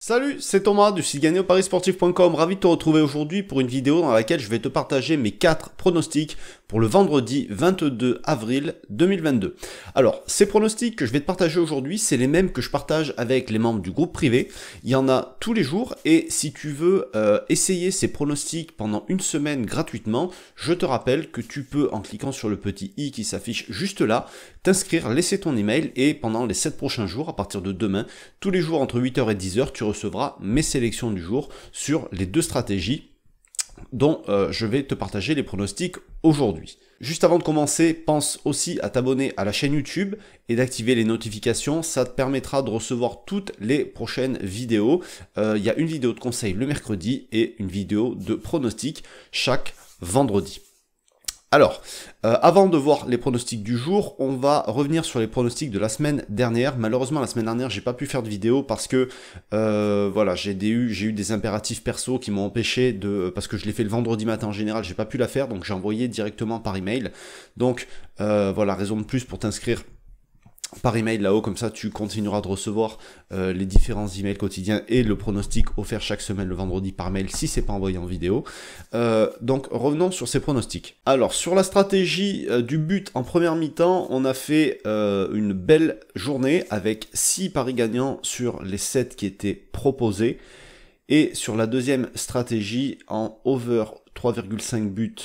Salut, c'est Thomas du site gagnerparisportif.com, ravi de te retrouver aujourd'hui pour une vidéo dans laquelle je vais te partager mes 4 pronostics pour le vendredi 22 avril 2022. Alors, ces pronostics que je vais te partager aujourd'hui, c'est les mêmes que je partage avec les membres du groupe privé. Il y en a tous les jours et si tu veux essayer ces pronostics pendant une semaine gratuitement, je te rappelle que tu peux, en cliquant sur le petit i qui s'affiche juste là, t'inscrire, laisser ton email et pendant les 7 prochains jours, à partir de demain, tous les jours entre 8h et 10h, tu recevras mes sélections du jour sur les 2 stratégies dont je vais te partager les pronostics aujourd'hui. Juste avant de commencer, pense aussi à t'abonner à la chaîne YouTube et d'activer les notifications, ça te permettra de recevoir toutes les prochaines vidéos. Il y a une vidéo de conseil le mercredi et une vidéo de pronostics chaque vendredi. Alors, avant de voir les pronostics du jour, on va revenir sur les pronostics de la semaine dernière. Malheureusement, la semaine dernière, j'ai pas pu faire de vidéo parce que voilà, j'ai eu des impératifs perso qui m'ont empêché parce que je l'ai fait le vendredi matin en général, j'ai pas pu la faire, donc j'ai envoyé directement par email. Donc voilà, raison de plus pour t'inscrire par email là-haut, comme ça tu continueras de recevoir les différents emails quotidiens et le pronostic offert chaque semaine le vendredi par mail si c'est pas envoyé en vidéo. Donc revenons sur ces pronostics. Alors sur la stratégie du but en première mi-temps, on a fait une belle journée avec 6 paris gagnants sur les 7 qui étaient proposés. Et sur la deuxième stratégie en over 3,5 buts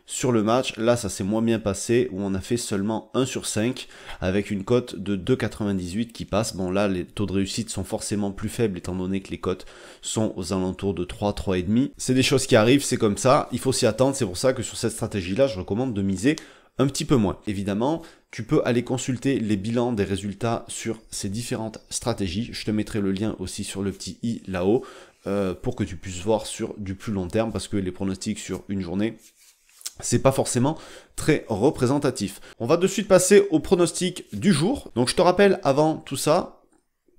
sur le match, là ça s'est moins bien passé où on a fait seulement 1 sur 5 avec une cote de 2,98 qui passe. Bon là les taux de réussite sont forcément plus faibles étant donné que les cotes sont aux alentours de 3, 3,5. C'est des choses qui arrivent, c'est comme ça, il faut s'y attendre, c'est pour ça que sur cette stratégie là je recommande de miser un petit peu moins. Évidemment, tu peux aller consulter les bilans des résultats sur ces différentes stratégies, je te mettrai le lien aussi sur le petit i là-haut pour que tu puisses voir sur du plus long terme parce que les pronostics sur une journée, c'est pas forcément très représentatif. On va de suite passer au pronostic du jour. Donc je te rappelle avant tout ça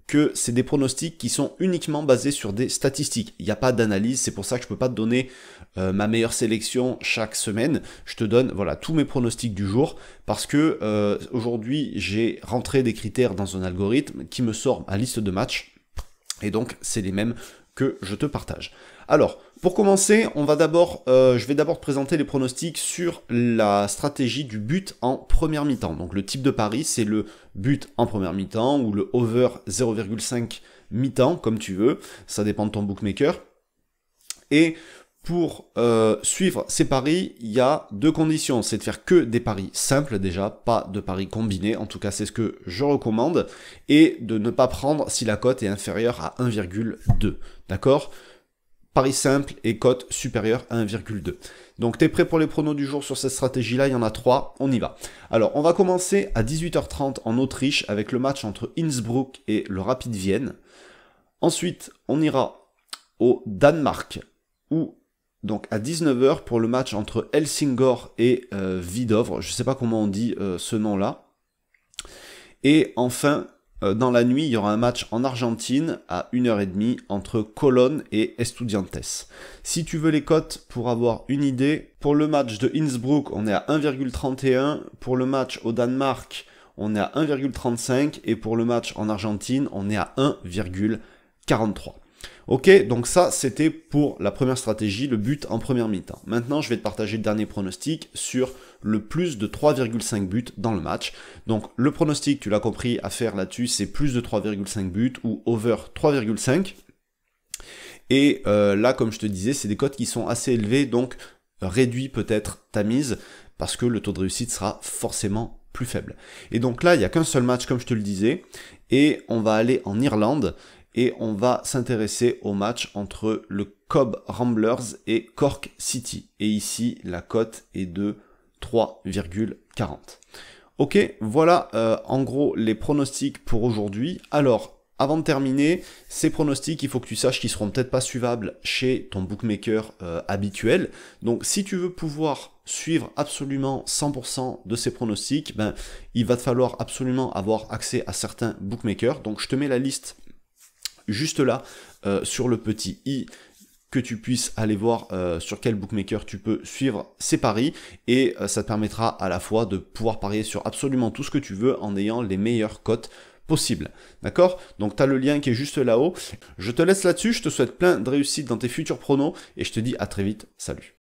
que c'est des pronostics qui sont uniquement basés sur des statistiques. Il n'y a pas d'analyse, c'est pour ça que je peux pas te donner ma meilleure sélection chaque semaine. Je te donne voilà tous mes pronostics du jour parce que aujourd'hui j'ai rentré des critères dans un algorithme qui me sort ma liste de matchs et donc c'est les mêmes que je te partage. Alors, pour commencer, je vais d'abord te présenter les pronostics sur la stratégie du but en première mi-temps. Donc le type de pari, c'est le but en première mi-temps ou le over 0,5 mi-temps, comme tu veux. Ça dépend de ton bookmaker. Et pour suivre ces paris, il y a 2 conditions. C'est de faire que des paris simples déjà, pas de paris combinés. En tout cas, c'est ce que je recommande. Et de ne pas prendre si la cote est inférieure à 1,2. D'accord ? Paris simple et cote supérieure à 1,2. Donc t'es prêt pour les pronos du jour sur cette stratégie-là, il y en a 3, on y va. Alors on va commencer à 18h30 en Autriche avec le match entre Innsbruck et le Rapid Vienne. Ensuite on ira au Danemark ou donc à 19h pour le match entre Helsingør et Hvidovre, je sais pas comment on dit ce nom-là. Et enfin dans la nuit, il y aura un match en Argentine à 1h30 entre Cologne et Estudiantes. Si tu veux les cotes pour avoir une idée, pour le match de Innsbruck, on est à 1,31. Pour le match au Danemark, on est à 1,35. Et pour le match en Argentine, on est à 1,43. Ok, donc ça c'était pour la première stratégie, le but en première mi-temps. Maintenant je vais te partager le dernier pronostic sur le plus de 3,5 buts dans le match. Donc le pronostic, tu l'as compris, à faire là-dessus, c'est plus de 3,5 buts ou over 3,5. Et là, comme je te disais, c'est des cotes qui sont assez élevées, donc réduis peut-être ta mise, parce que le taux de réussite sera forcément plus faible. Et donc là, il n'y a qu'un seul match, comme je te le disais, et on va aller en Irlande, et on va s'intéresser au match entre le Cobh Ramblers et Cork City. Et ici, la cote est de 3,40. Ok, voilà en gros les pronostics pour aujourd'hui. Alors, avant de terminer, ces pronostics, il faut que tu saches qu'ils seront peut-être pas suivables chez ton bookmaker habituel. Donc, si tu veux pouvoir suivre absolument 100% de ces pronostics, ben, il va te falloir absolument avoir accès à certains bookmakers. Donc, je te mets la liste juste là, sur le petit i, que tu puisses aller voir sur quel bookmaker tu peux suivre ces paris, et ça te permettra à la fois de pouvoir parier sur absolument tout ce que tu veux en ayant les meilleures cotes possible. D'accord? Donc tu as le lien qui est juste là-haut. Je te laisse là-dessus, je te souhaite plein de réussite dans tes futurs pronos et je te dis à très vite. Salut.